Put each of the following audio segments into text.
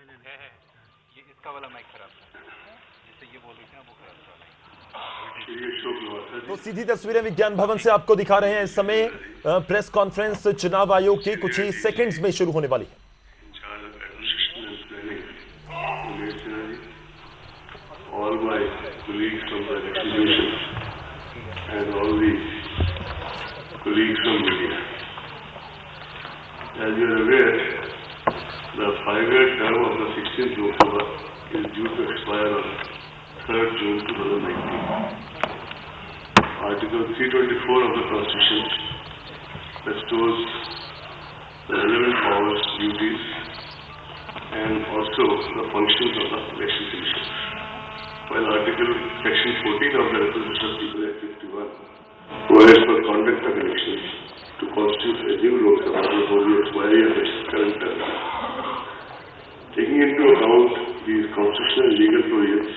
है ये इसका वाला माइक खराब था, जिससे ये बोल रही थी ना वो खराब था। तो सीधी तस्वीरें विज्ञान भवन से आपको दिखा रहे हैं। इस समय प्रेस कॉन्फ्रेंस चुनाव आयोग की कुछ ही सेकंड्स में शुरू होने वाली है। All my colleagues from the election division and all the colleagues from media. As you are aware, the 5-year term of the 16th Lok Sabha is due to expire on 3rd June 2019. Article 324 of the Constitution restores the relevant powers, duties, and also the functions of the election commission. While Section 14 of the Representation of People Act 51 provides for conduct of elections to constitute a new Lok Sabha before the expiry of its current term. Taking into account these constitutional and legal provisions,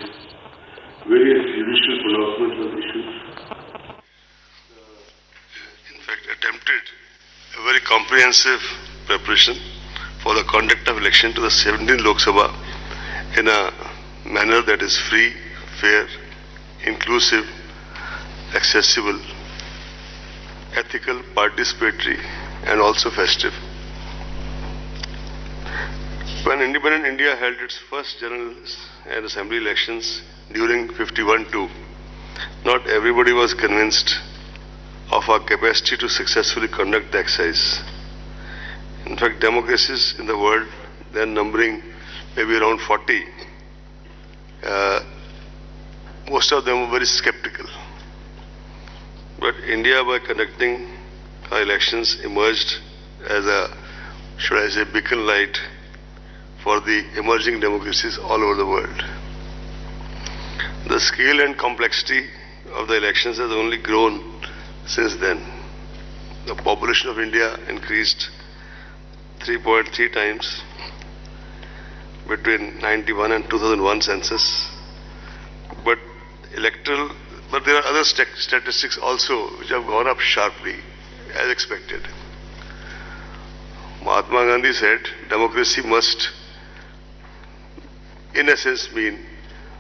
various judicial pronouncements were issued. In fact, attempted a very comprehensive preparation for the conduct of election to the 17th Lok Sabha in a manner that is free, fair, inclusive, accessible, ethical, participatory, and also festive. When independent India held its first general and assembly elections during 51-2, not everybody was convinced of our capacity to successfully conduct the exercise. In fact, democracies in the world, then numbering maybe around 40, most of them were very skeptical. But India, by conducting our elections, emerged as a, should I say, beacon light for the emerging democracies all over the world. The scale and complexity of the elections has only grown since then. The population of India increased 3.3 times between 91 and 2001 census. But there are other statistics also which have gone up sharply, as expected. Mahatma Gandhi said, democracy must, in essence, mean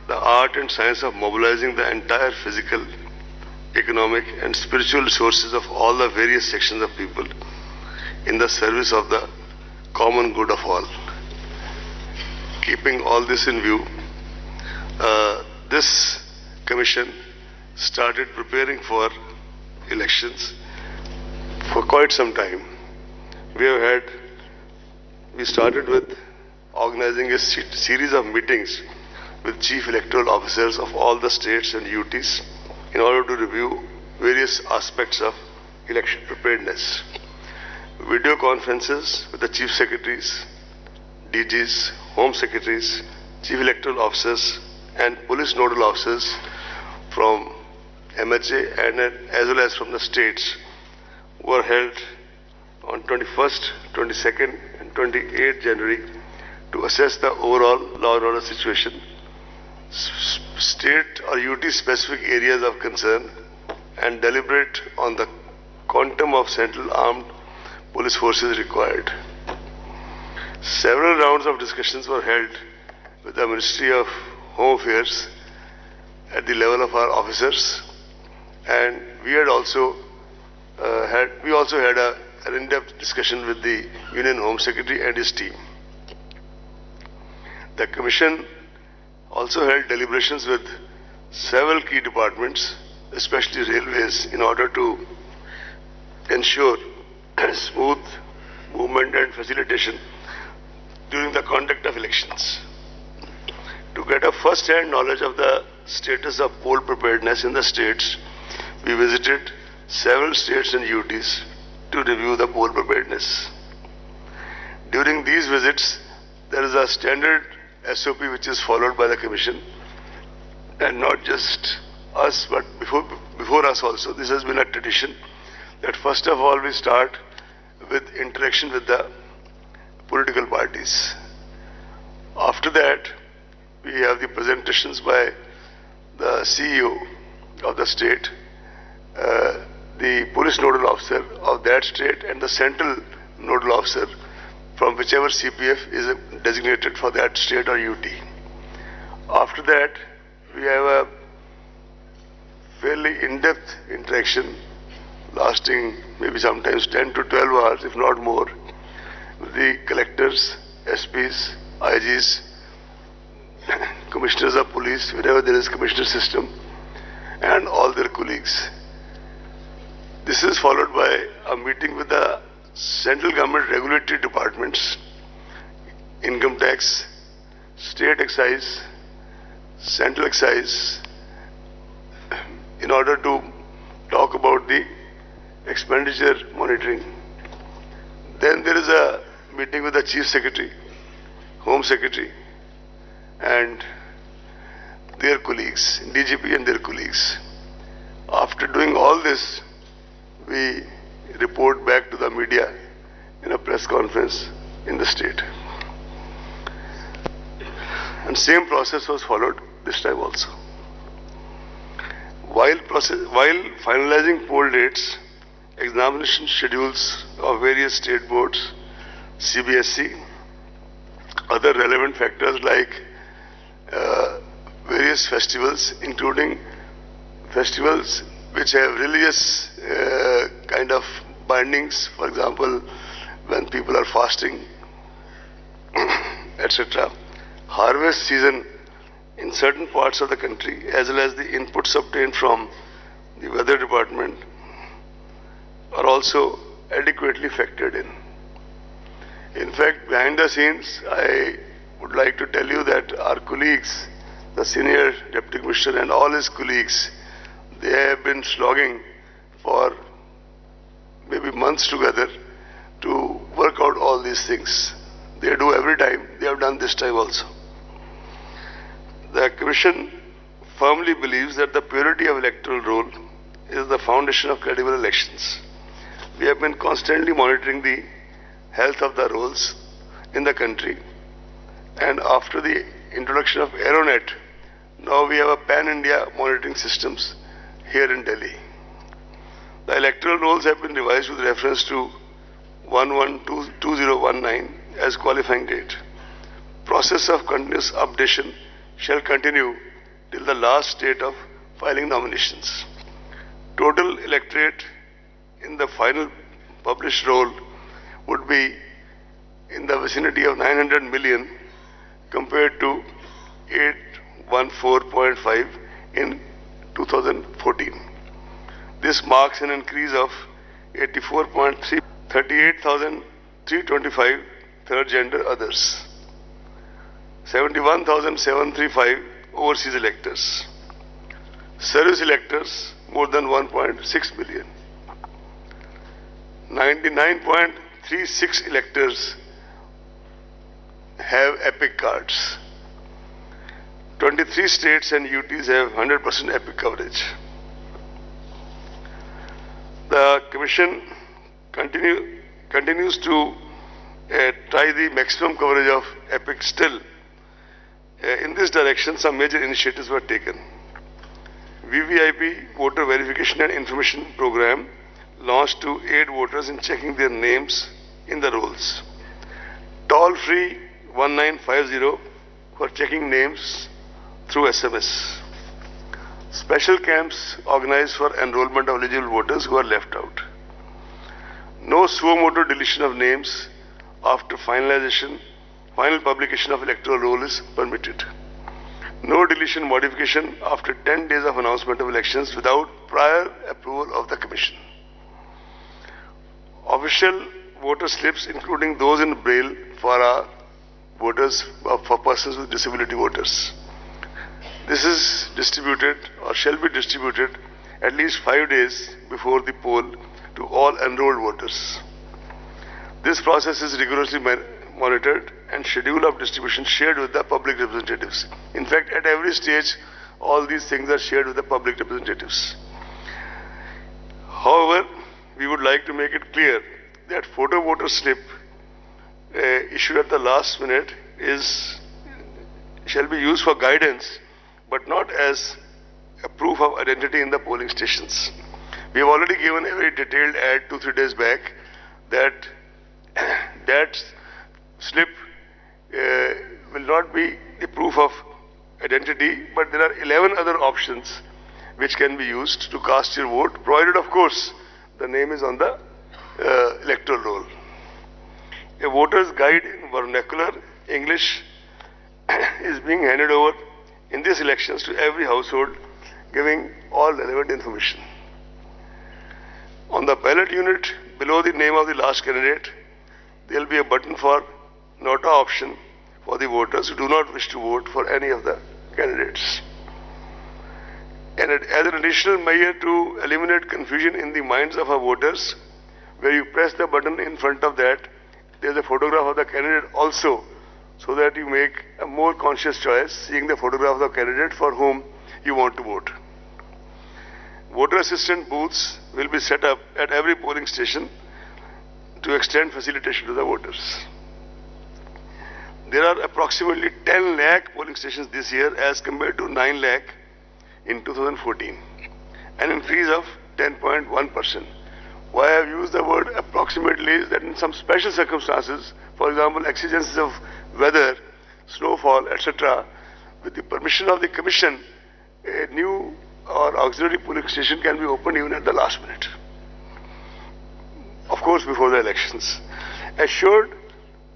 the art and science of mobilizing the entire physical, economic, and spiritual resources of all the various sections of people in the service of the common good of all. Keeping all this in view, this commission started preparing for elections for quite some time. We started with organizing a series of meetings with chief electoral officers of all the states and UTs in order to review various aspects of election preparedness. Video conferences with the chief secretaries, DGs, home secretaries, chief electoral officers, and police nodal officers from MHA and as well as from the states were held on 21st, 22nd and 28th January to assess the overall law and order situation, state or UT specific areas of concern, and deliberate on the quantum of central armed police forces required. Several rounds of discussions were held with the Ministry of Home Affairs at the level of our officers, and we also had an in-depth discussion with the Union Home Secretary and his team. The Commission also held deliberations with several key departments, especially railways, in order to ensure smooth movement and facilitation during the conduct of elections. To get a first-hand knowledge of the status of poll preparedness in the states, we visited several states and UTs to review the poll preparedness. During these visits, there is a standard SOP which is followed by the Commission, and not just us, but before us also. This has been a tradition that first of all we start with interaction with the political parties. After that, we have the presentations by the CEO of the state, the police nodal officer of that state, and the central nodal officer from whichever CPF is designated for that state or UT. After that, we have a fairly in-depth interaction lasting maybe sometimes 10 to 12 hours, if not more, with the collectors, SPs, IGs, commissioners of police, wherever there is commissioner system, and all their colleagues. This is followed by a meeting with the central government regulatory departments, income tax, state excise, central excise, in order to talk about the expenditure monitoring. Then there is a meeting with the Chief Secretary, Home Secretary, and their colleagues, DGP and their colleagues. After doing all this, we report back to the media in a press conference in the state. And same process was followed this time also. While finalizing poll dates, examination schedules of various state boards, CBSE, other relevant factors like various festivals, including festivals which have religious kind of bindings, for example, when people are fasting, etc. Harvest season in certain parts of the country, as well as the inputs obtained from the weather department, are also adequately factored in. In fact, behind the scenes, I would like to tell you that our colleagues, the senior deputy commissioner and all his colleagues, they have been slogging for maybe months together to work out all these things. They do every time. They have done this time also. The Commission firmly believes that the purity of electoral roll is the foundation of credible elections. We have been constantly monitoring the health of the rolls in the country, and after the introduction of Aeronet, now we have a pan-India monitoring systems here in Delhi. The electoral rolls have been revised with reference to 11/2019 as qualifying date. Process of continuous updation shall continue till the last date of filing nominations. Total electorate in the final published roll would be in the vicinity of 900 million compared to 814.5 in 2014. This marks an increase of 84.3, 38,325 third gender others, 71,735 overseas electors, service electors more than 1.6 million, 99.36 electors have EPIC cards. 23 states and UTs have 100% EPIC coverage. The Commission continues to try the maximum coverage of EPIC still. In this direction, some major initiatives were taken. VVIP, Voter Verification and Information Program, launched to aid voters in checking their names in the rolls. Toll-free 1950 for checking names through SMS. Special camps organized for enrollment of eligible voters who are left out. No suo motu deletion of names after final publication of electoral roll is permitted. No deletion modification after 10 days of announcement of elections without prior approval of the Commission. Official voter slips, including those in Braille for our voters, for persons with disability voters. This is distributed or shall be distributed at least 5 days before the poll to all enrolled voters. This process is rigorously monitored and schedule of distribution shared with the public representatives. In fact, at every stage, all these things are shared with the public representatives. However, we would like to make it clear that photo voter slip issued at the last minute shall be used for guidance, but not as a proof of identity in the polling stations. We have already given a very detailed ad 2-3 days back that slip will not be the proof of identity, but there are 11 other options which can be used to cast your vote, provided of course the name is on the electoral roll. A voter's guide in vernacular English is being handed over in these elections to every household, giving all relevant information. On the ballot unit below the name of the last candidate, there will be a button for nota option for the voters who do not wish to vote for any of the candidates. And as an additional measure to eliminate confusion in the minds of our voters, where you press the button in front of that, there is a photograph of the candidate also, so that you make a more conscious choice, seeing the photograph of the candidate for whom you want to vote. Voter assistant booths will be set up at every polling station to extend facilitation to the voters. There are approximately 10 lakh polling stations this year as compared to 9 lakh in 2014, an increase of 10.1%. Why I have used the word approximately is that in some special circumstances, for example, exigencies of weather, snowfall, etc., with the permission of the Commission, a new or auxiliary polling station can be opened even at the last minute. Of course, before the elections. Assured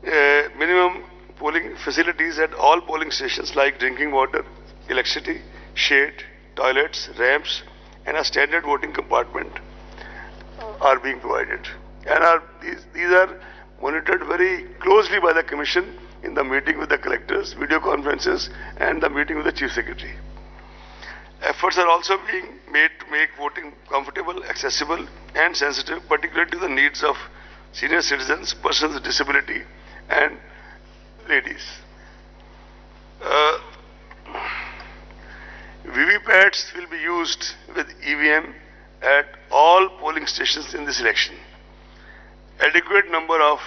minimum polling facilities at all polling stations like drinking water, electricity, shade, toilets, ramps, and a standard voting compartment are being provided. And these are monitored very closely by the Commission in the meeting with the collectors, video conferences, and the meeting with the Chief Secretary. Efforts are also being made to make voting comfortable, accessible, and sensitive, particularly to the needs of senior citizens, persons with disability, and ladies. VVPATs will be used with EVM at all polling stations in this election. Adequate number of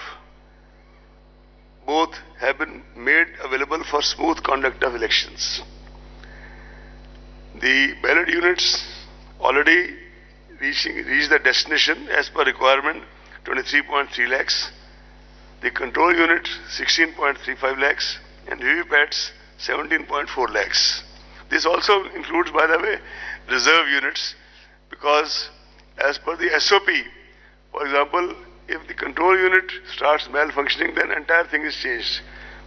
both have been made available for smooth conduct of elections. The ballot units already reached the destination as per requirement, 23.3 lakhs. The control unit, 16.35 lakhs, and VVPATs, 17.4 lakhs. This also includes, by the way, reserve units, because as per the SOP, for example, if the control unit starts malfunctioning, then entire thing is changed.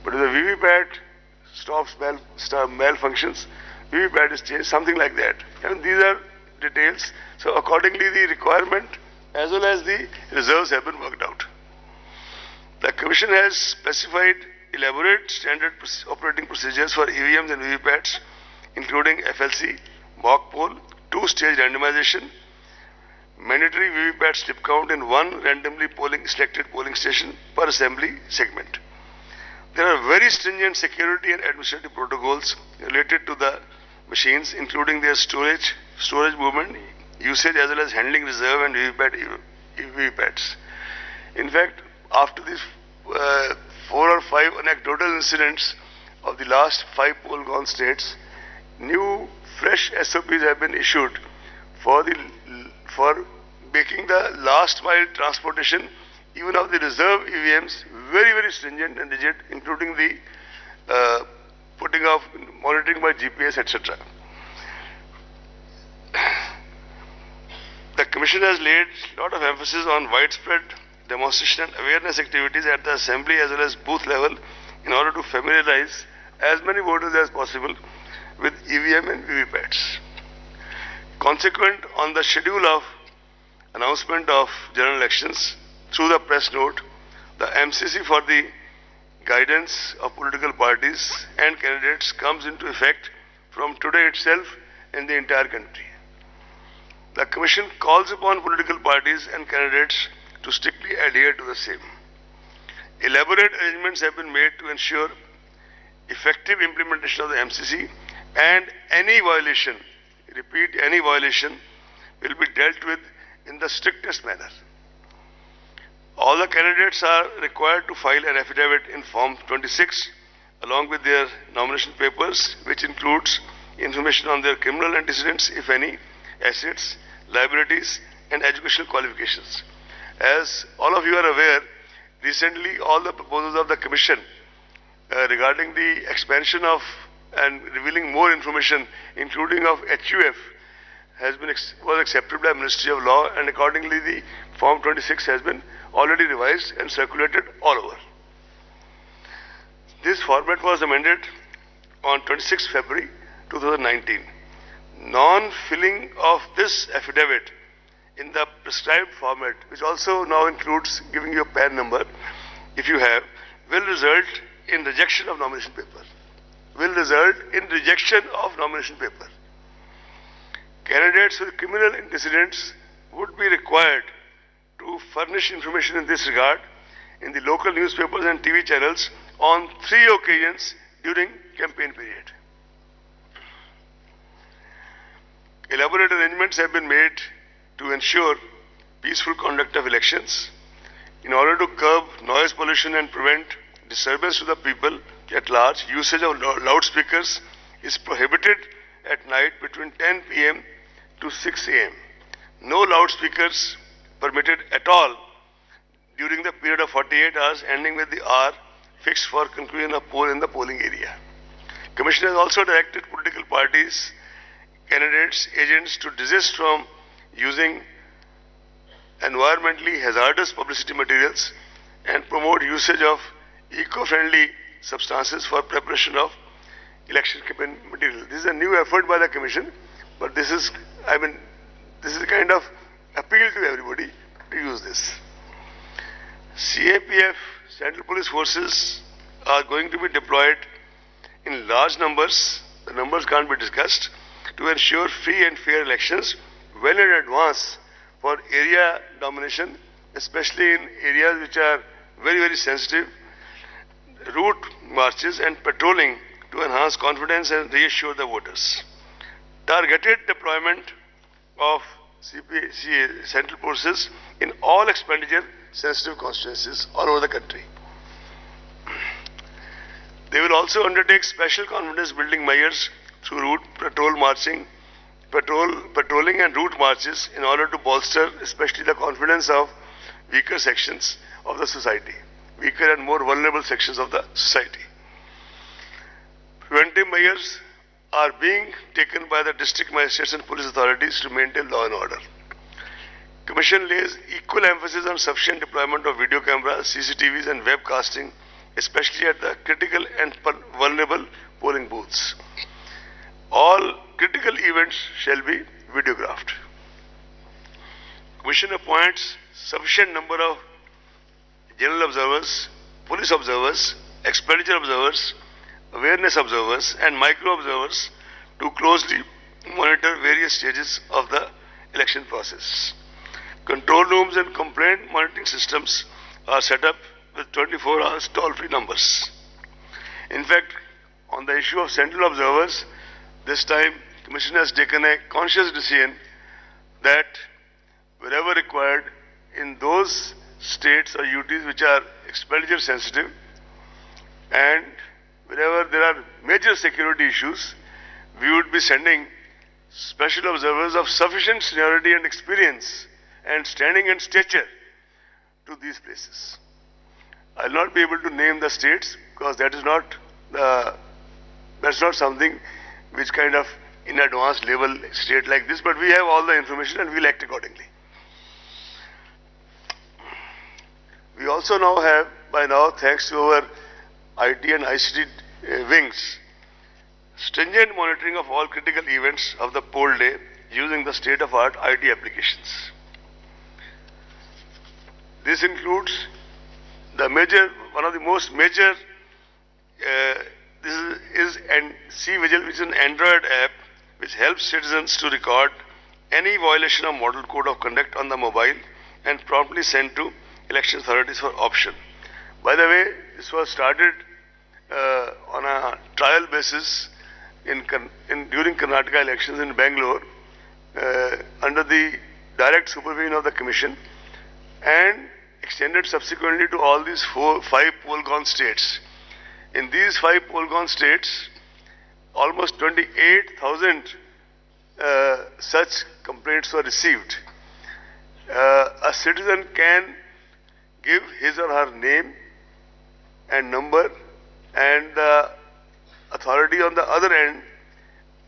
But if the VVPAT stops malfunctions, VVPAT is changed, something like that. And these are details. So accordingly, the requirement as well as the reserves have been worked out. The Commission has specified elaborate standard operating procedures for EVMs and VVPATs, including FLC, mock poll, two-stage randomization, mandatory VVPAT slip count in one randomly selected polling station per assembly segment. There are very stringent security and administrative protocols related to the machines, including their storage movement, usage, as well as handling reserve and VVPATs. In fact, after these 4 or 5 anecdotal incidents of the last 5 poll-gone states, new fresh SOPs have been issued for making the last mile transportation even of the reserve EVMs very, very stringent and rigid, including the putting of monitoring by GPS, etc. The Commission has laid a lot of emphasis on widespread demonstration and awareness activities at the assembly as well as booth level in order to familiarize as many voters as possible with EVM and VVPATs. Consequent on the schedule of announcement of general elections through the press note, the MCC for the guidance of political parties and candidates comes into effect from today itself in the entire country. The Commission calls upon political parties and candidates to strictly adhere to the same. Elaborate arrangements have been made to ensure effective implementation of the MCC, and any violation, repeat, any violation will be dealt with in the strictest manner. All the candidates are required to file an affidavit in Form 26 along with their nomination papers, which includes information on their criminal antecedents, if any, assets, liabilities, and educational qualifications. As all of you are aware, recently all the proposals of the Commission regarding the expansion of and revealing more information, including of HUF, was accepted by Ministry of Law, and accordingly the Form 26 has been already revised and circulated all over. This format was amended on 26 February 2019. Non-filling of this affidavit in the prescribed format, which also now includes giving you a PAN number, if you have, will result in rejection of nomination paper. Candidates with criminal antecedents would be required to furnish information in this regard in the local newspapers and TV channels on 3 occasions during campaign period. Elaborate arrangements have been made to ensure peaceful conduct of elections. In order to curb noise pollution and prevent disturbance to the people at large, usage of loudspeakers is prohibited at night between 10 p.m. to 6 a.m. No loudspeakers permitted at all during the period of 48 hours ending with the hour fixed for conclusion of poll in the polling area. Commission has also directed political parties, candidates, agents to desist from using environmentally hazardous publicity materials and promote usage of eco-friendly substances for preparation of election campaign material. This is a new effort by the Commission, but this is a kind of appeal to everybody to use this. CAPF, Central Police Forces, are going to be deployed in large numbers, the numbers can't be discussed, to ensure free and fair elections well in advance for area domination, especially in areas which are very, very sensitive, route marches and patrolling to enhance confidence and reassure the voters. Targeted deployment of Central Forces in all expenditure sensitive constituencies all over the country. They will also undertake special confidence building measures through route patrolling and route marches in order to bolster especially the confidence of weaker sections of the society, weaker and more vulnerable sections of the society. Preventive measures are being taken by the district magistrates and police authorities to maintain law and order. Commission lays equal emphasis on sufficient deployment of video cameras, CCTVs and webcasting, especially at the critical and vulnerable polling booths. All critical events shall be videographed. Commission appoints sufficient number of general observers, police observers, expenditure observers, awareness observers and micro observers to closely monitor various stages of the election process. Control rooms and complaint monitoring systems are set up with 24 hours toll-free numbers. In fact, on the issue of central observers, this time Commission has taken a conscious decision that wherever required in those states or UTs which are expenditure sensitive and wherever there are major security issues, we would be sending special observers of sufficient seniority and experience and standing and stature to these places. I will not be able to name the states because that's not something which kind of in advanced level state like this, but we have all the information and we'll act accordingly. We also now have, by now, thanks to our IT and ICT wings, stringent monitoring of all critical events of the poll day using the state-of-art IT applications. This includes one of the most major, this is C-Vigil, which is an Android app which helps citizens to record any violation of model code of conduct on the mobile and promptly send to election authorities for option. By the way, this was started on a trial basis during Karnataka elections in Bangalore under the direct supervision of the Commission and extended subsequently to all these 5 poll-gone states. In these 5 poll-gone states, almost 28,000 such complaints were received. A citizen can give his or her name and number, and the authority on the other end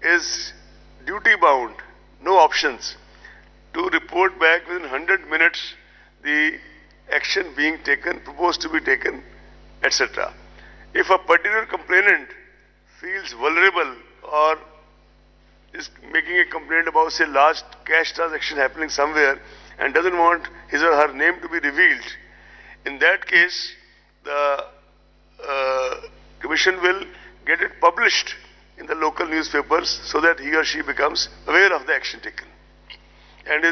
is duty bound, no options, to report back within 100 minutes the action being taken, proposed to be taken, etc. If a particular complainant feels vulnerable or is making a complaint about, say, large cash transaction happening somewhere and doesn't want his or her name to be revealed, in that case, the Commission will get it published in the local newspapers so that he or she becomes aware of the action taken and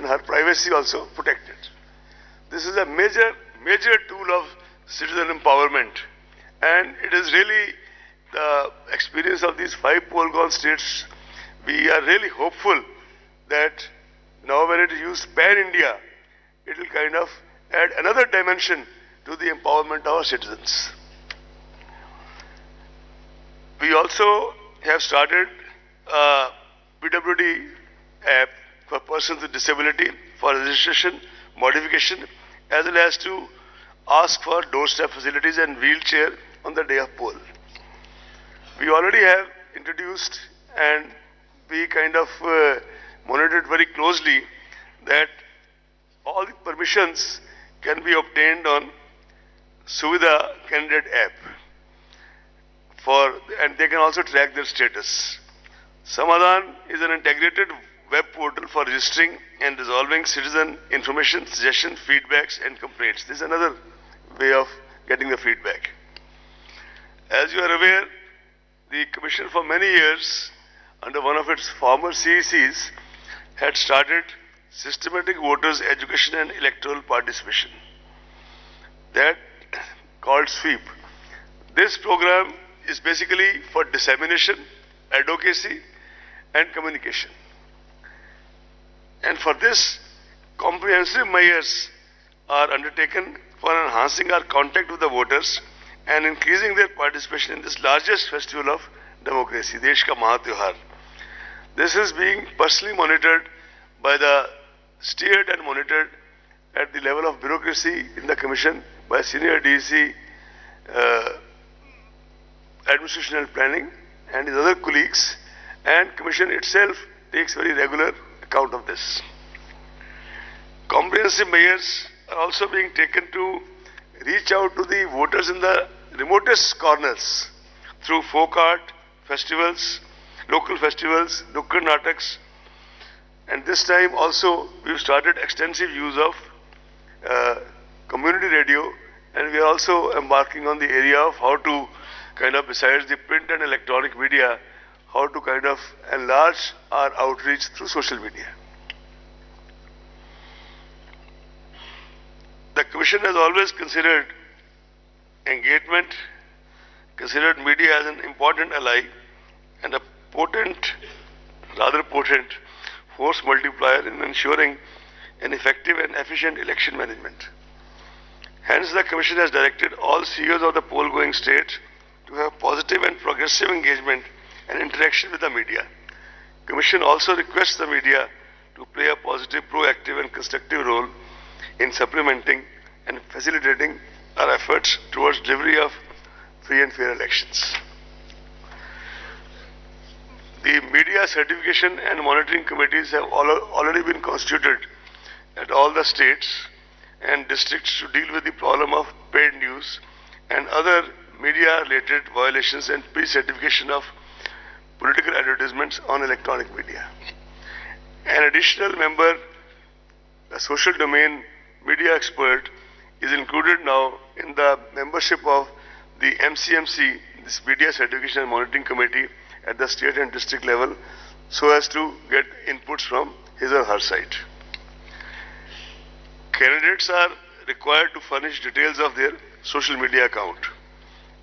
her privacy also protected. This is a major tool of citizen empowerment, and it is really the experience of these 5 poll-gone states. We are really hopeful that now when it is used pan-India, it will kind of add another dimension to the empowerment of our citizens. We also have started a PWD app for persons with disability for registration, modification, as well as to ask for doorstep facilities and wheelchair on the day of poll. We already have introduced, and we kind of monitored very closely, that all the permissions can be obtained on Suvidha candidate app, and they can also track their status. Samadhan is an integrated web portal for registering and resolving citizen information, suggestions, feedbacks and complaints. This is another way of getting the feedback. As you are aware, the Commission for many years, under one of its former CECs, had started systematic voters education and electoral participation, that called SWEEP. This program is basically for dissemination, advocacy and communication. And for this, comprehensive measures are undertaken for enhancing our contact with the voters and increasing their participation in this largest festival of democracy, Desh Ka Mahatyohar. This is being personally monitored by the steered and monitored at the level of bureaucracy in the Commission by Senior DC, Administration and Planning and his other colleagues, and Commission itself takes very regular account of this. Comprehensive measures are also being taken to reach out to the voters in the remotest corners through folk art, festivals, local nataks, and this time also we've started extensive use of community radio, and we are also embarking on the area of how to kind of, besides the print and electronic media, how to kind of enlarge our outreach through social media. The Commission has always considered engagement, considered media as an important ally and a rather potent force multiplier in ensuring an effective and efficient election management. Hence, the Commission has directed all CEOs of the poll-going states to have positive and progressive engagement and interaction with the media. Commission also requests the media to play a positive, proactive and constructive role in supplementing and facilitating our efforts towards delivery of free and fair elections. The media certification and monitoring committees have already been constituted at all the states and districts to deal with the problem of paid news and other media-related violations and pre-certification of political advertisements on electronic media. An additional member, a social domain media expert, is included now in the membership of the MCMC, this Media Certification and Monitoring Committee at the state and district level, so as to get inputs from his or her side. Candidates are required to furnish details of their social media account.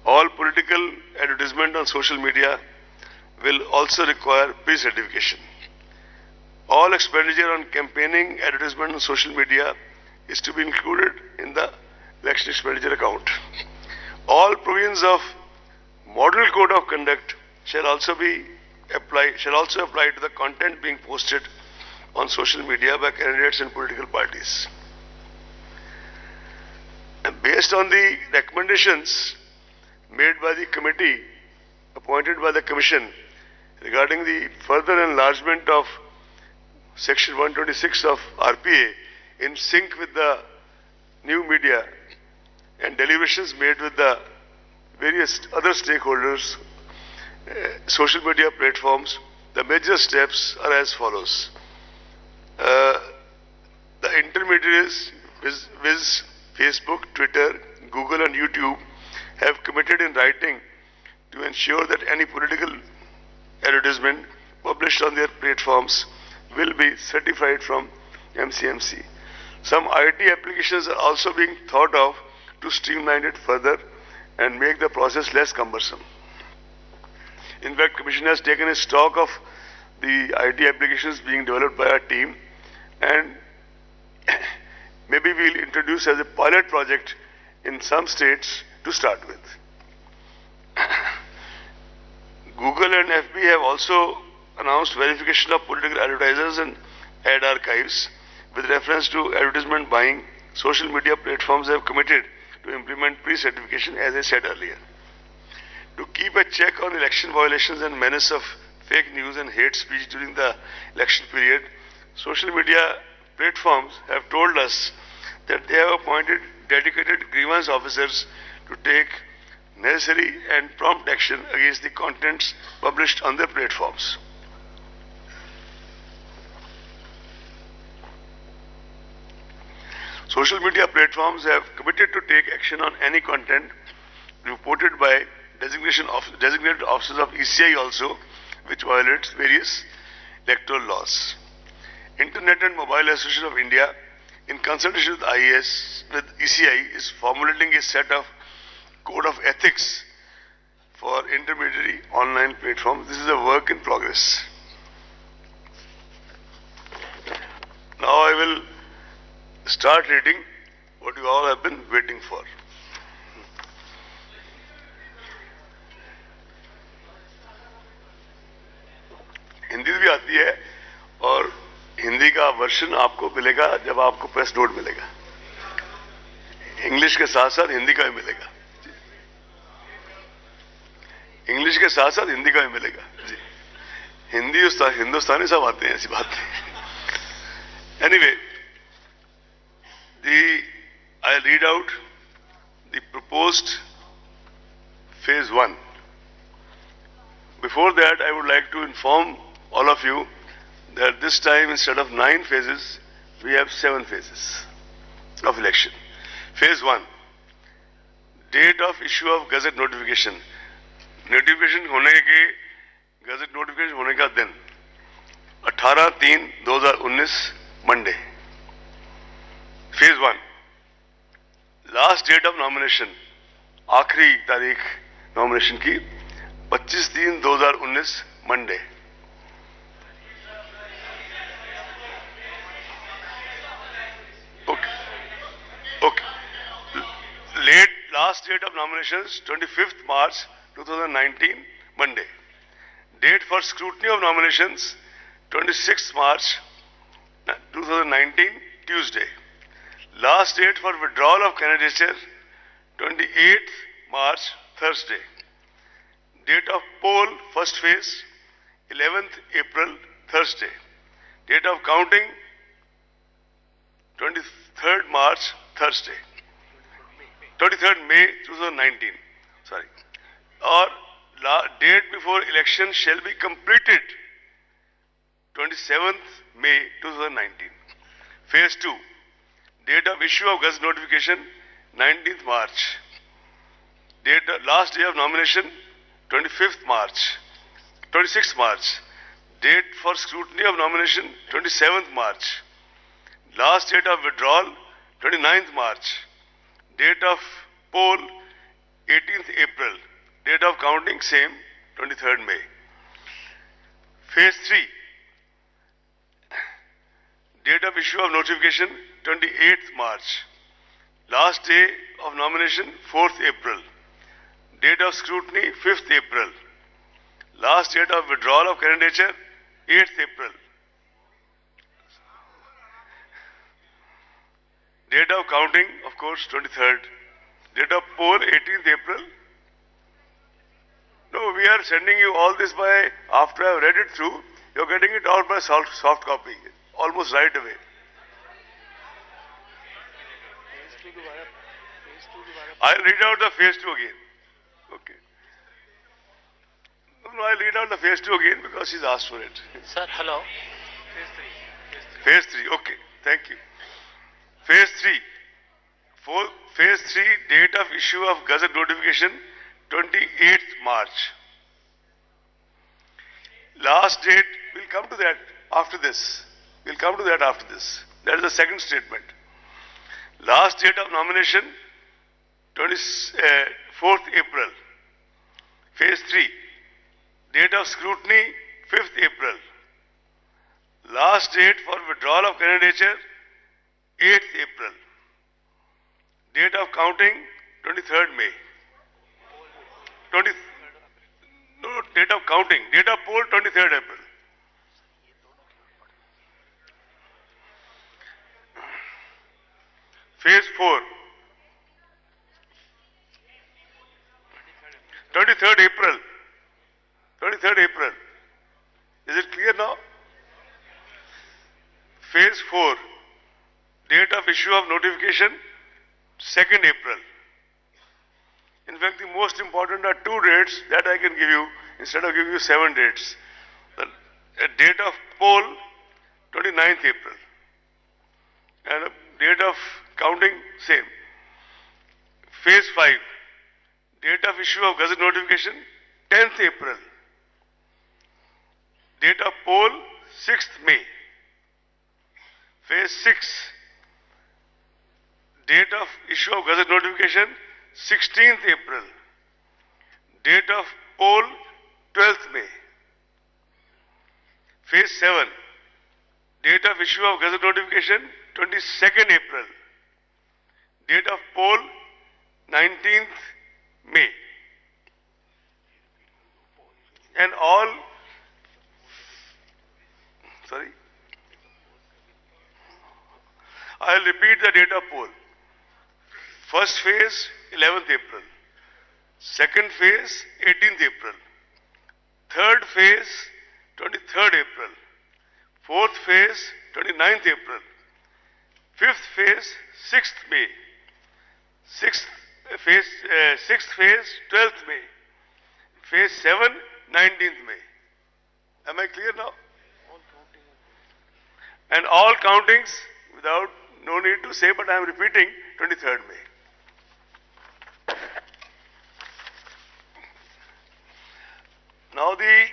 All political advertisement on social media will also require pre-certification. All expenditure on campaigning advertisement on social media is to be included in the election expenditure account. All provisions of Model Code of Conduct shall also apply to the content being posted on social media by candidates and political parties. Based on the recommendations made by the committee appointed by the Commission regarding the further enlargement of Section 126 of RPA in sync with the new media and deliberations made with the various other stakeholders, social media platforms, the major steps are as follows. The intermediaries, viz. Facebook, Twitter, Google and YouTube, have committed in writing to ensure that any political advertisement published on their platforms will be certified from MCMC. Some IT applications are also being thought of to streamline it further and make the process less cumbersome. In fact, Commission has taken a stock of the IT applications being developed by our team, and maybe we'll introduce as a pilot project in some states to start with. Google and FB have also announced verification of political advertisers and ad archives. With reference to advertisement buying, social media platforms have committed to implement pre-certification, as I said earlier. To keep a check on election violations and menace of fake news and hate speech during the election period, social media platforms have told us that they have appointed dedicated grievance officers to take necessary and prompt action against the contents published on their platforms. Social media platforms have committed to take action on any content reported by designated officers of ECI also, which violates various electoral laws. Internet and Mobile Association of India, in consultation with ECI, is formulating a set of code of ethics for intermediary online platforms. This is a work in progress. Now I will start reading what you all have been waiting for. Hindi भी आती है और हिंदी का version आपको मिलेगा जब आपको press note मिलेगा. इंग्लिश के साथ साथ हिंदी का भी मिलेगा. इंग्लिश के साथ साथ हिंदी का भी मिलेगा जी. हिंदी हिंदुस्तानी सब आते हैं, ऐसी बात नहीं. Anyway, I'll read out the proposed phase 1. Before that, I would like to inform all of you that this time, instead of 9 phases, we have 7 phases of election. Phase 1, date of issue of gazette notification. Notification होने के gazette notification होने का दिन 18/3/2019 Monday. Phase 1, last date of nomination, आखिरी तारीख nomination की 25/3/2019 Monday. Okay. Last date of nominations 25th March 2019 Monday. Date for scrutiny of nominations 26th March 2019 Tuesday. Last date for withdrawal of candidature 28th March Thursday. Date of poll first phase 11th April Thursday. Date of counting 23rd March Thursday. 23rd May 2019. Sorry. Or date before election shall be completed 27th May 2019. Phase 2. Date of issue of gazette notification 19th March. Last day of nomination 25th March. 26th March. Date for scrutiny of nomination 27th March. Last date of withdrawal 29th March. Date of poll 18th April. Date of counting same 23rd May. Phase 3. Date of issue of notification 28th March. Last day of nomination 4th April. Date of scrutiny 5th April. Last date of withdrawal of candidature 8th April. Date of counting, of course, 23rd Date of poll 18th April. No, we are sending you all this by, after I have read it through, you're getting it out by soft copy, almost right away. I'll read out the phase 2 again. Okay. No, I'll read out the phase 2 again because she's asked for it. Sir, hello. Phase 3, okay. Thank you. Phase 3. Phase 3, date of issue of Gazette notification, 28th March. Last date, we'll come to that after this. We'll come to that after this. That is the second statement. Last date of nomination, 24th April. Phase 3. Date of scrutiny, 5th April. Last date for withdrawal of candidature, 8th April. Date of counting, 23rd May. Date of counting. Date of poll, 23rd April. Phase 4. 23rd April. 23rd April. Is it clear now? Phase 4. Date of issue of notification, 2nd April. In fact, the most important are 2 dates that I can give you instead of giving you 7 dates. The date of poll, 29th April. And a date of counting, same. Phase 5. Date of issue of Gazette notification, 10th April. Date of poll, 6th May. Phase 6. Date of issue of Gazette notification, 16th April. Date of poll, 12th May. Phase 7. Date of issue of Gazette notification, 22nd April. Date of poll, 19th May. And all, sorry, I'll repeat the date of poll. First phase, 11th April. Second phase, 18th April. Third phase, 23rd April. Fourth phase, 29th April. Fifth phase, 6th May. Sixth phase, 12th May. Phase 7, 19th May. Am I clear now? And all countings, without, no need to say, but I am repeating, 23rd May. Now the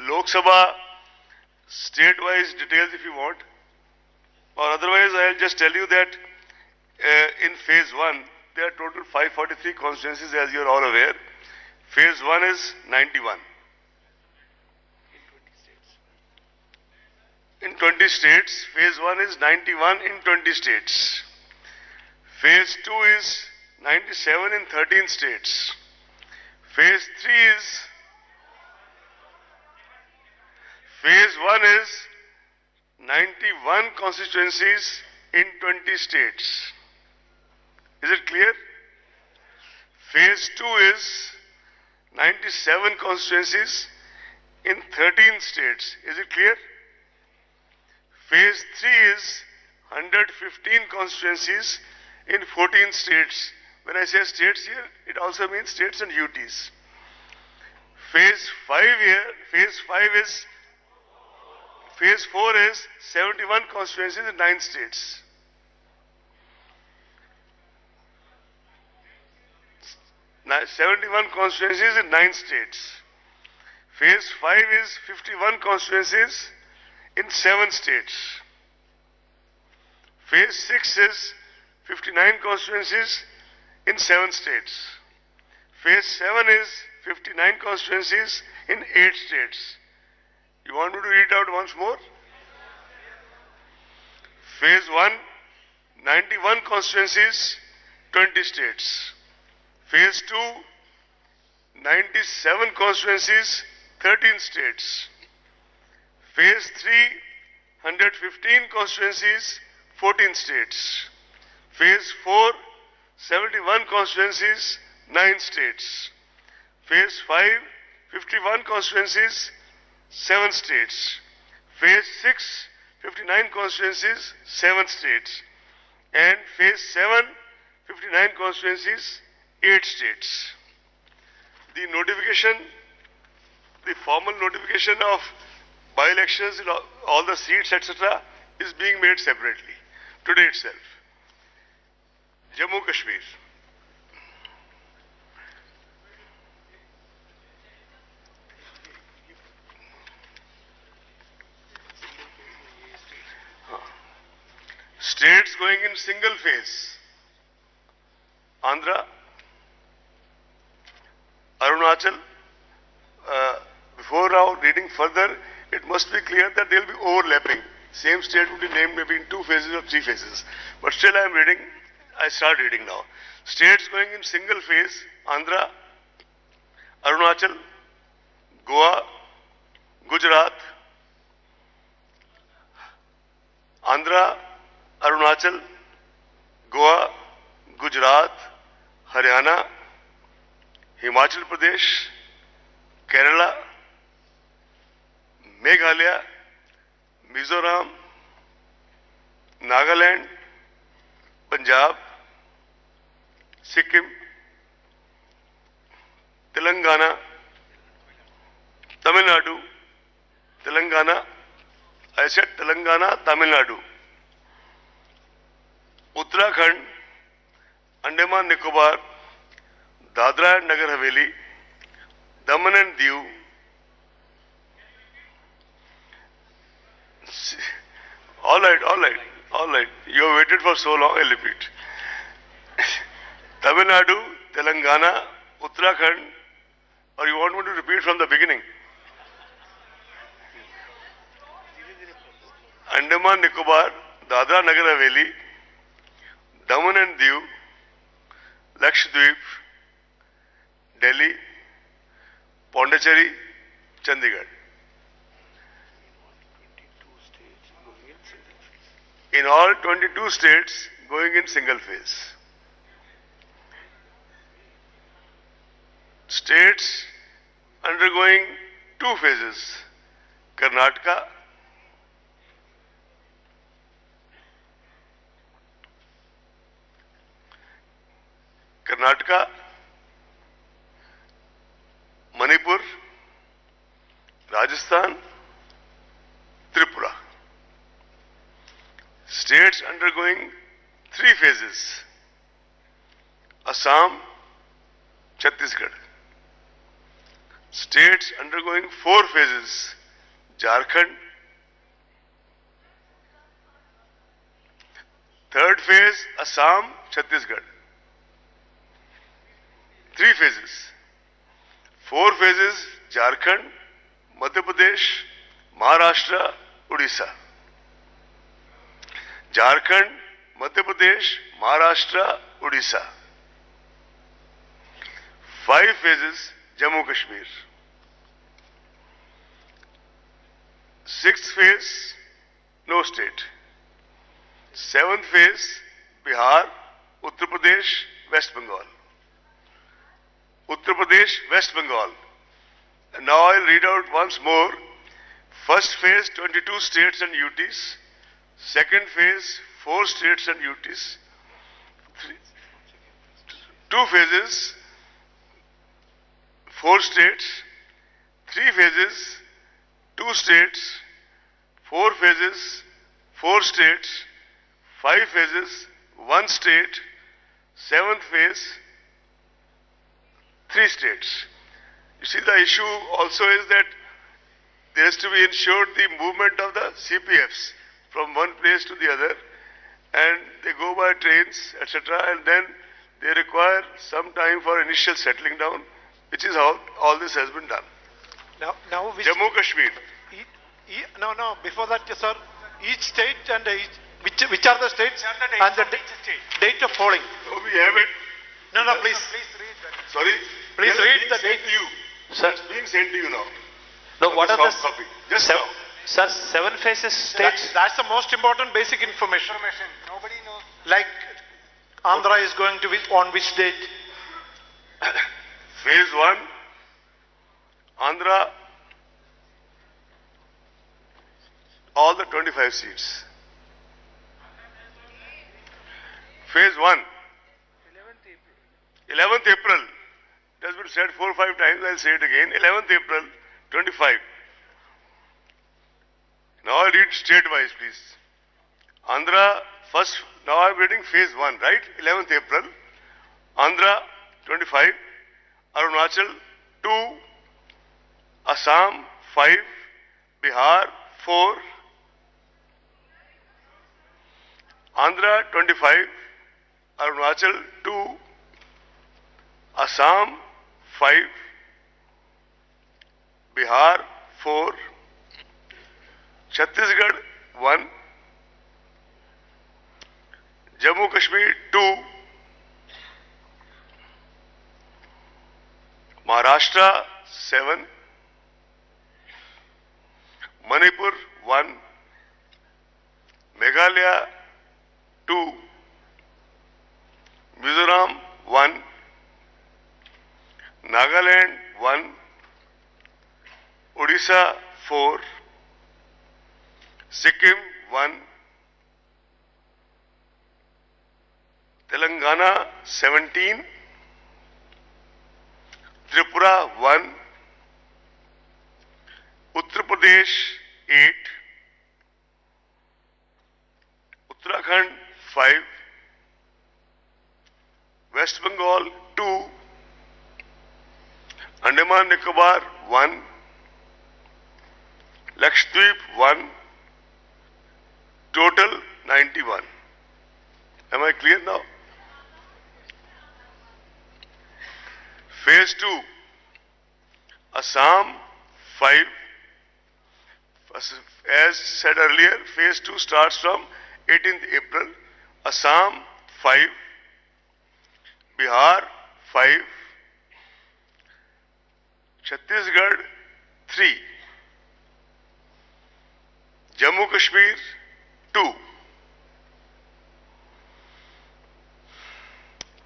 Lok Sabha state-wise details if you want, or otherwise I'll just tell you that in phase 1 there are total 543 constituencies, as you are all aware. Phase 1 is 91. In 20 states. Phase 1 is 91 in 20 states. Phase 2 is 97 in 13 states. Phase 3 is, phase 1 is 91 constituencies in 20 states. Is it clear? Phase 2 is 97 constituencies in 13 states. Is it clear? Phase 3 is 115 constituencies in 14 states. When I say states here, it also means states and UTs. Phase 5 here, phase 4 is 71 constituencies in 9 states. Now, 71 constituencies in 9 states. Phase 5 is 51 constituencies in 7 states. Phase 6 is 59 constituencies in 7 states. Phase 7 is 59 constituencies in 8 states. You want me to read out once more? Phase 1, 91 constituencies, 20 states. Phase 2, 97 constituencies, 13 states. Phase 3, 115 constituencies, 14 states. Phase 4, 71 constituencies, 9 states. Phase 5, 51 constituencies, 7 states. Phase 6, 59 constituencies, 7 states. And phase 7, 59 constituencies, 8 states. The notification, the formal notification of by-elections in all the seats, etc., is being made separately today itself. Jammu Kashmir. States going in single phase. Andhra, Arunachal. Before now reading further, it must be clear that they will be overlapping. Same state will be named maybe in 2 phases or 3 phases. But still I am reading, I start reading now. States going in single phase, Andhra, Arunachal, Goa, Gujarat, Andhra, Arunachal, Goa, Gujarat, Haryana, Himachal Pradesh, Kerala, Meghalaya, Mizoram, Nagaland, Punjab, Sikkim, Telangana, Tamil Nadu, Telangana, I said Telangana, Tamil Nadu, Uttarakhand, Andaman Nicobar, Dadra and Nagar Haveli, Daman and Diu, all right. You have waited for so long, I'll repeat. Tamil Nadu, Telangana, Uttarakhand, or you want me to repeat from the beginning? Andaman Nicobar, Dadra Nagar Haveli, Daman and Diu, Lakshadweep, Delhi, Pondicherry, Chandigarh. In all 22 states going in single phase. States undergoing 2 phases. Karnataka, Manipur, Rajasthan, Tripura. States undergoing 3 phases. Assam, Chhattisgarh. States undergoing 4 phases. Jharkhand. 3rd phase, Assam, Chhattisgarh. 3 phases. 4 phases, Jharkhand, Madhya Pradesh, Maharashtra, Odisha. Jharkhand, Madhya Pradesh, Maharashtra, Odisha. 5 phases, Jammu Kashmir. 6th phase, no state. 7th phase, Bihar, Uttar Pradesh, West Bengal. Uttar Pradesh, West Bengal. And now I'll read out once more. First phase, 22 states and UTs. Second phase, 4 states and UTs. 2 phases, 4 states. 3 phases, 2 states. 4 phases, 4 states. 5 phases, 1 state. 7th phase, 3 states. You see, the issue also is that there has to be ensured the movement of the CPFs from one place to the other, and they go by trains, etc., and then they require some time for initial settling down, which is how all this has been done. Now which, Jammu Kashmir. no, before that, sir, each state and which are the states and the date of polling. So we have it. No, please. read that. Sorry? Please Yes, read being the sent date. to you. Sir. It's being sent to you now. No, what are the Soft copy. Just now. sir, 7 phases states? That's the most important basic information. Nobody knows. Like Andhra is going to be on which date? Phase 1, Andhra, all the 25 seats. Phase 1, 11th April. It has been said 4 or 5 times, I'll say it again. 11th April, 25. Now I'll read state-wise, please. Andhra, first, now I'm reading phase 1, right? 11th April. Andhra, 25. Arunachal, 2. Assam, 5. Bihar, 4. Andhra, 25. Arunachal, 2. Assam, 5. Bihar, 4. Chhattisgarh, 1. Jammu Kashmir, 2. Maharashtra, 7. Manipur, 1. Meghalaya, 2. Mizoram, 1. Nagaland, 1. Odisha, 4. Sikkim, 1. Telangana, 17. Tripura, 1. Uttar Pradesh, 8. Uttarakhand, 5. West Bengal, 2. Andaman Nicobar, 1. Lakshadweep, 1. Total, 91. Am I clear now? Phase 2. Assam, 5. As said earlier, phase 2 starts from 18th April. Assam, 5. Bihar, 5. Chhattisgarh, 3. Jammu Kashmir, 2.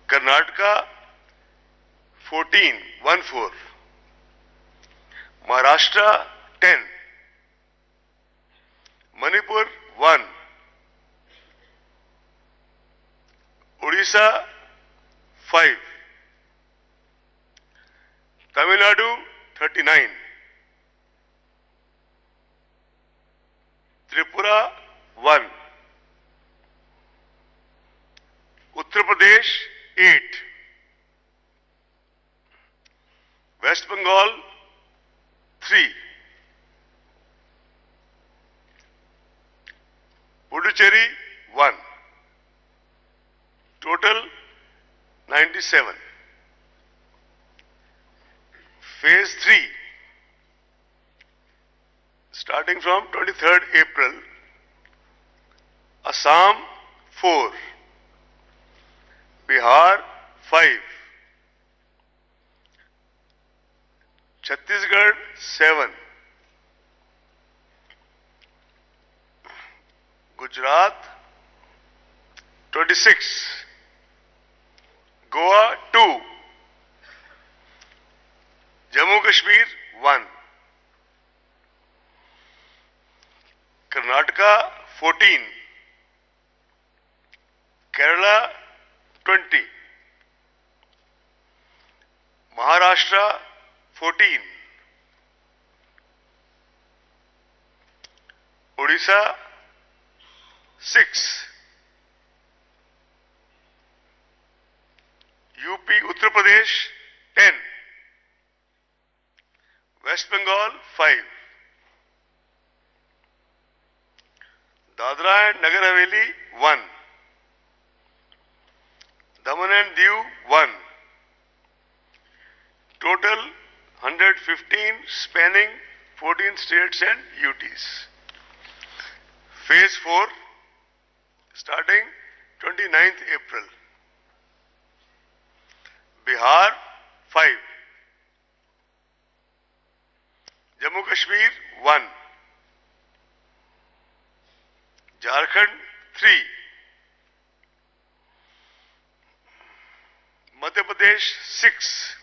Karnataka, 14, 1-4. Maharashtra, 10. Manipur, 1. Odisha, 5. Tamil Nadu, 39. Tripura, 1. Uttar Pradesh, 8. West Bengal, 3. Puducherry, 1. Total, 97. Phase 3, starting from 23rd April. Assam, 4. Bihar, 5. Chhattisgarh, 7. Gujarat, 26. Goa, 2. Jammu Kashmir, 1. Karnataka, 14. Kerala, 20. Maharashtra, 14. Odisha, 6. UP, Uttar Pradesh, 10. West Bengal, 5. Dadra and Nagar Haveli, 1. Daman and Diu, 1. Total 115, spanning 14 states and UTs. Phase 4, starting 29th April. Bihar, 5. Jammu Kashmir, 1. Jharkhand, 3. Madhya Pradesh 6,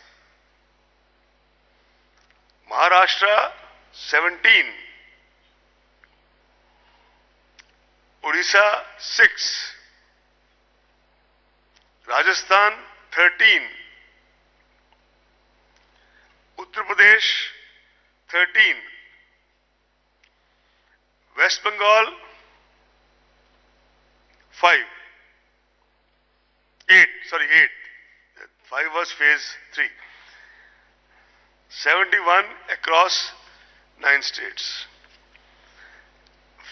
Maharashtra 17, Odisha 6, Rajasthan 13, Uttar Pradesh 13, West Bengal 5, 8, 5 was phase 3, 71 across 9 states.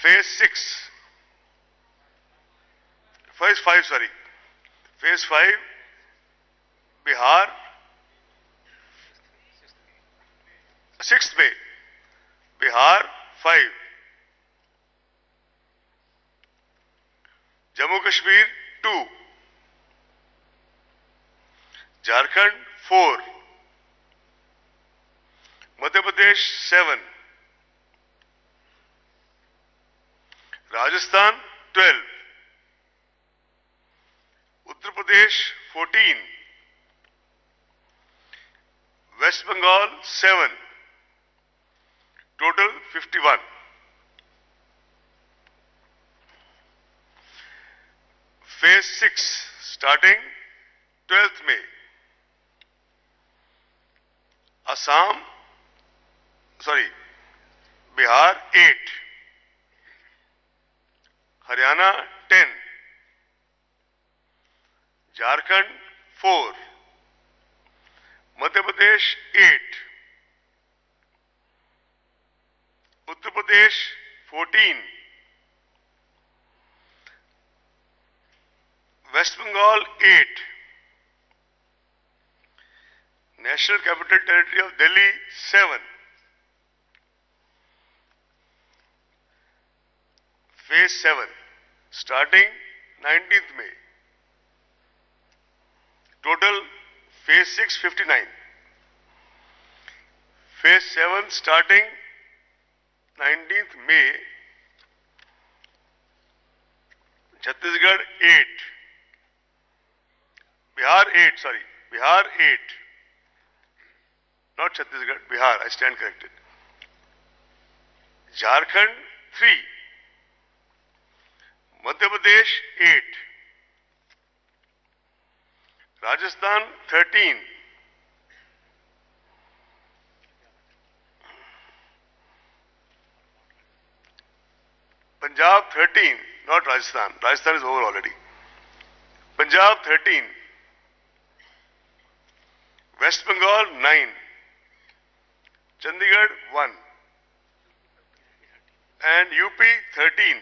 Phase 6, phase 5, phase 5, Bihar, 6th May, Bihar 5, Jammu Kashmir 2, Jharkhand 4, Madhya Pradesh 7, Rajasthan 12, Uttar Pradesh 14, West Bengal 7, total 51. Phase 6 starting 12th May. Bihar 8, Haryana 10, Jharkhand 4, Madhya Pradesh 8, Uttar Pradesh 14, West Bengal 8, National Capital Territory of Delhi 7, Phase 7 starting 19th May. Total Phase 6 59. Phase 7 starting 19th May. Chhattisgarh 8. Bihar 8. Not Chhattisgarh, Bihar, I stand corrected. Jharkhand 3. Madhya Pradesh 8. Rajasthan 13. Punjab 13, not Rajasthan. Rajasthan is over already. Punjab 13. West Bengal 9. Chandigarh 1. And UP 13.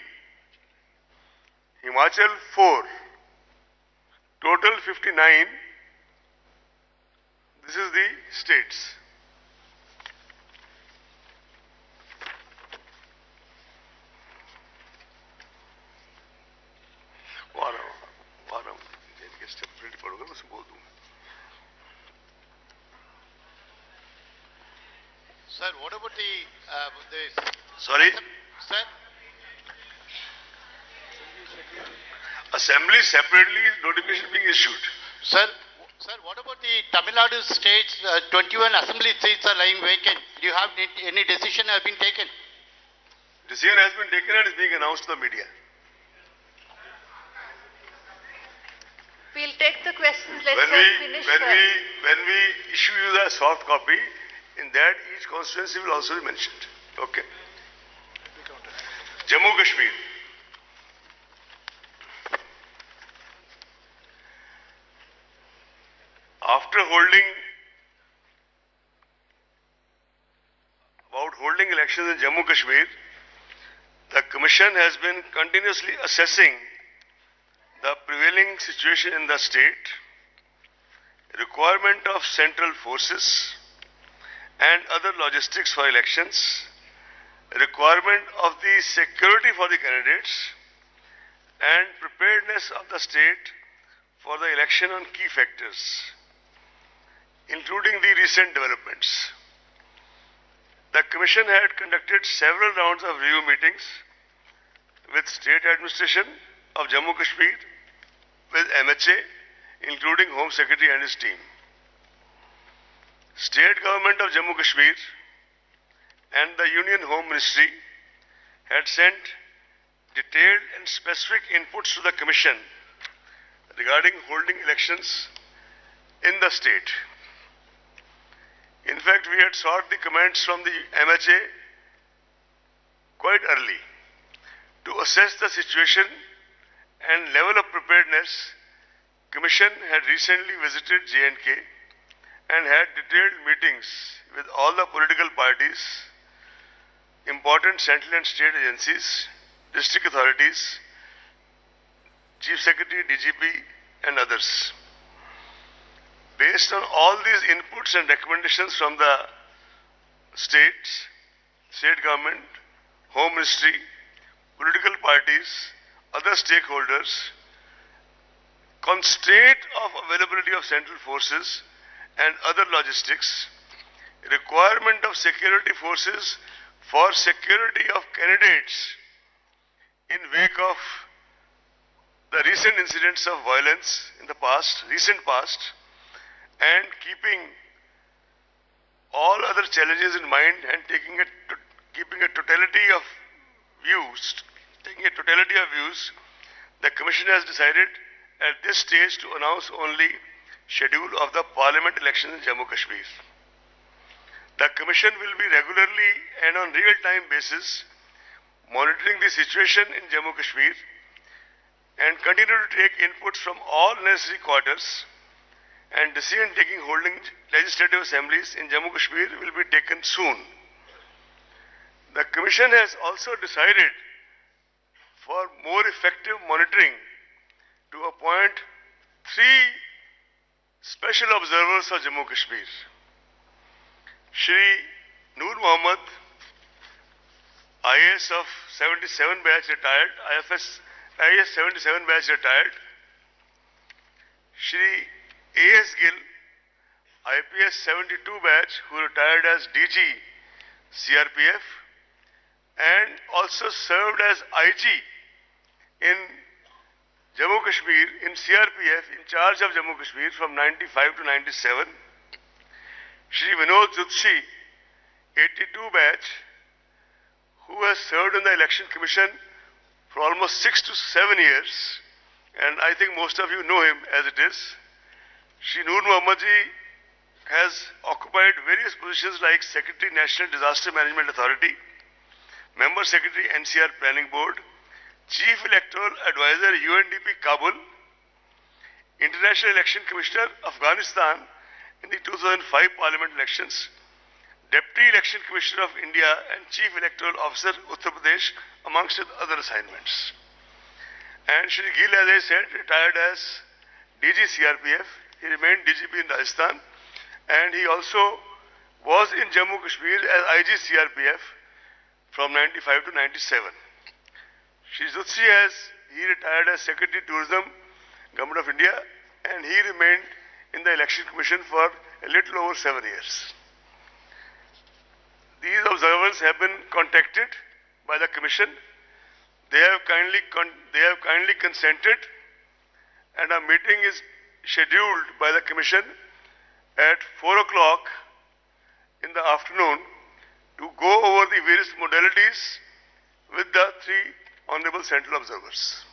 Himachal 4. Total 59. This is the states. Sir, what about the Sorry? Sir? Assembly separately notification being issued. Sir, what about the Tamil Nadu states? 21 assembly seats are lying vacant. Do you have any decision have been taken? Decision has been taken and is being announced to the media. We'll take the questions. Let's finish. When we issue you the soft copy, in that each constituency will also be mentioned. Okay. Jammu Kashmir. After holding elections in Jammu Kashmir, the Commission has been continuously assessing the prevailing situation in the state, requirement of central forces and other logistics for elections, requirement of the security for the candidates, and preparedness of the state for the election on key factors, including the recent developments. The Commission had conducted several rounds of review meetings with State Administration of Jammu Kashmir, with MHA, including Home Secretary and his team. State Government of Jammu Kashmir and the Union Home Ministry had sent detailed and specific inputs to the Commission regarding holding elections in the state. In fact, we had sought the comments from the MHA quite early to assess the situation and level of preparedness. Commission had recently visited J&K and had detailed meetings with all the political parties, important central and state agencies, district authorities, Chief Secretary, DGP, and others. Based on all these inputs and recommendations from the states, state government, Home Ministry, political parties, other stakeholders, constraint of availability of central forces and other logistics, requirement of security forces for security of candidates in wake of the recent incidents of violence in the recent past, and keeping all other challenges in mind and keeping a totality of views, the Commission has decided at this stage to announce only schedule of the Parliament elections in Jammu Kashmir. The Commission will be regularly and on real-time basis monitoring the situation in Jammu Kashmir and continue to take inputs from all necessary quarters, and decision-taking holding legislative assemblies in Jammu Kashmir will be taken soon. The Commission has also decided for more effective monitoring to appoint 3 special observers for Jammu Kashmir. Shri Noor Mohammed, IAS of 77 batch retired, IAS 77 batch retired. Shri A.S. Gill, IPS 72 batch, who retired as DG CRPF and also served as IG in Jammu Kashmir, in CRPF, in charge of Jammu Kashmir from 95 to 97. Shri Vinod Jutsi, 82 batch, who has served in the Election Commission for almost 6 to 7 years, and I think most of you know him as it is. Shri Noor Mohammed ji has occupied various positions like Secretary National Disaster Management Authority, Member Secretary NCR Planning Board, Chief Electoral Advisor UNDP Kabul, International Election Commissioner Afghanistan in the 2005 Parliament elections, Deputy Election Commissioner of India and Chief Electoral Officer Uttar Pradesh, amongst other assignments. And Shri Gill, as I said, retired as DG CRPF. He remained DGP in Rajasthan, and he also was in Jammu Kashmir as IG CRPF from 95 to 97. Shri Jutsi he retired as Secretary Tourism, Government of India, and he remained in the Election Commission for a little over 7 years. These observers have been contacted by the Commission. They have kindly consented, and a meeting is scheduled by the Commission at 4 o'clock in the afternoon to go over the various modalities with the 3 honorable central observers.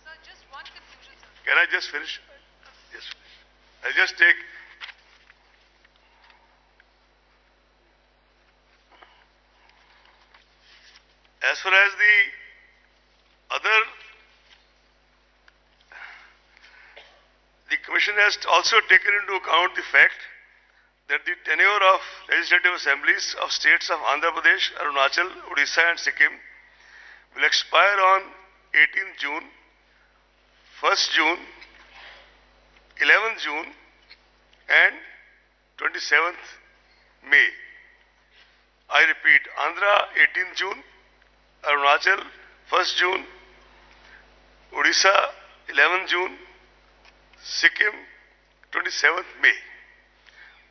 Sir, just one conclusion, sir. Can I just finish? Yes. I'll just take. As far as the Commission has also taken into account the fact that the tenure of legislative assemblies of states of Andhra Pradesh, Arunachal, Odisha and Sikkim will expire on 18th June, 1st June, 11th June and 27th May. I repeat, Andhra 18th June, Arunachal 1st June, Odisha 11th June, Sikkim 27th May.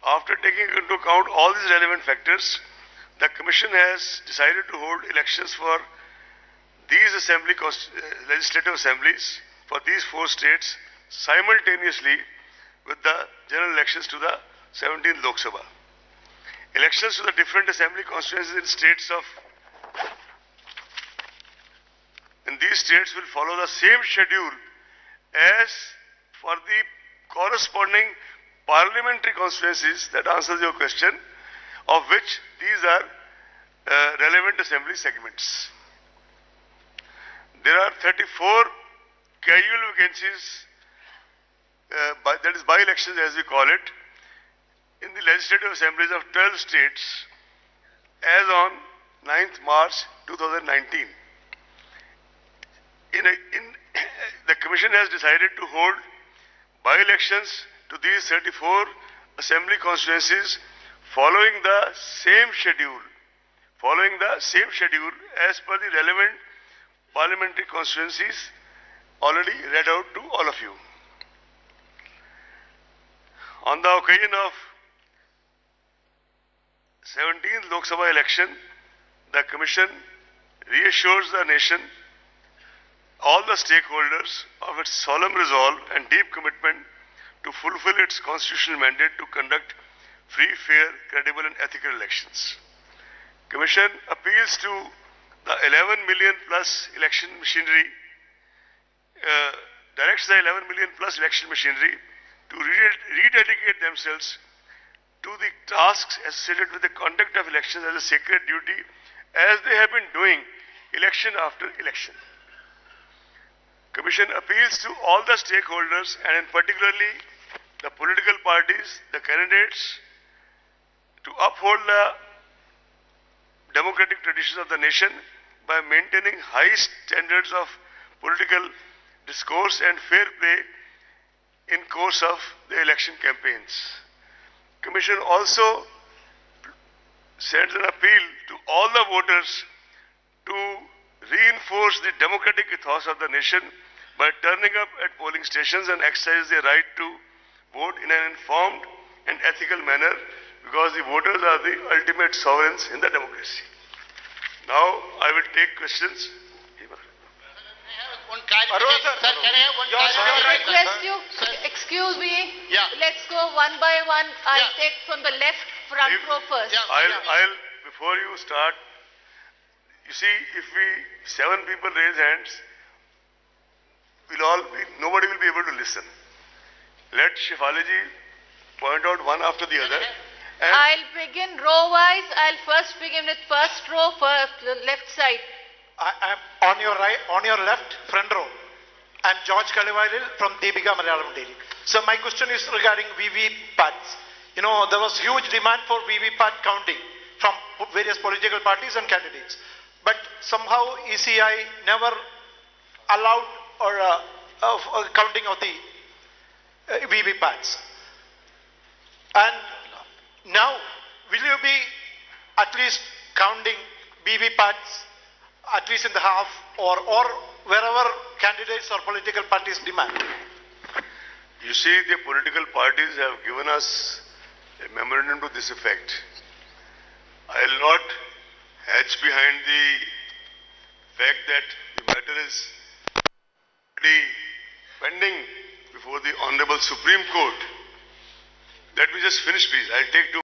After taking into account all these relevant factors, the Commission has decided to hold elections for these legislative assemblies for these 4 states simultaneously with the general elections to the 17th Lok Sabha. Elections to the different assembly constituencies in these states will follow the same schedule as for the corresponding parliamentary constituencies, that answers your question, of which these are relevant assembly segments. There are 34 casual vacancies, that is by-elections as we call it, in the legislative assemblies of 12 states as on 9th March 2019. The Commission has decided to hold by-elections to these 34 assembly constituencies following the same schedule as per the relevant parliamentary constituencies already read out to all of you. On the occasion of 17th Lok Sabha election, the Commission reassures the nation, all the stakeholders, of its solemn resolve and deep commitment to fulfill its constitutional mandate to conduct free, fair, credible and ethical elections. Commission appeals to the 11 million plus election machinery, directs the 11 million plus election machinery to rededicate themselves to the tasks associated with the conduct of elections as a sacred duty, as they have been doing election after election. Commission appeals to all the stakeholders and in particularly the political parties, the candidates, to uphold the democratic traditions of the nation by maintaining high standards of political discourse and fair play in course of the election campaigns. Commission also sends an appeal to all the voters to reinforce the democratic ethos of the nation by turning up at polling stations and exercise their right to vote in an informed and ethical manner, because the voters are the ultimate sovereigns in the democracy. Now I will take questions. One clarification. Sir, can I have one clarification? I request you, excuse me. Yeah. Let's go one by one. I'll take from the left front row first. I'll, before you start, you see, if 7 people raise hands, nobody will be able to listen. Let Shefali-ji point out one after the other. And I'll begin row-wise. I'll first begin with first row, left side. I am on your right, on your left, front row. I'm George Kalivalil from Deepika Malayalam Daily. So my question is regarding VVPATs. You know, there was huge demand for VVPAT counting from various political parties and candidates. But somehow ECI never allowed counting of the VVPATs. And now, will you be at least counting VVPATs at least in the half or wherever candidates or political parties demand? you see, the political parties have given us a memorandum to this effect. I will not hedge behind the fact that the matter is already pending before the Honorable Supreme Court. Let me just finish, please. I'll take 2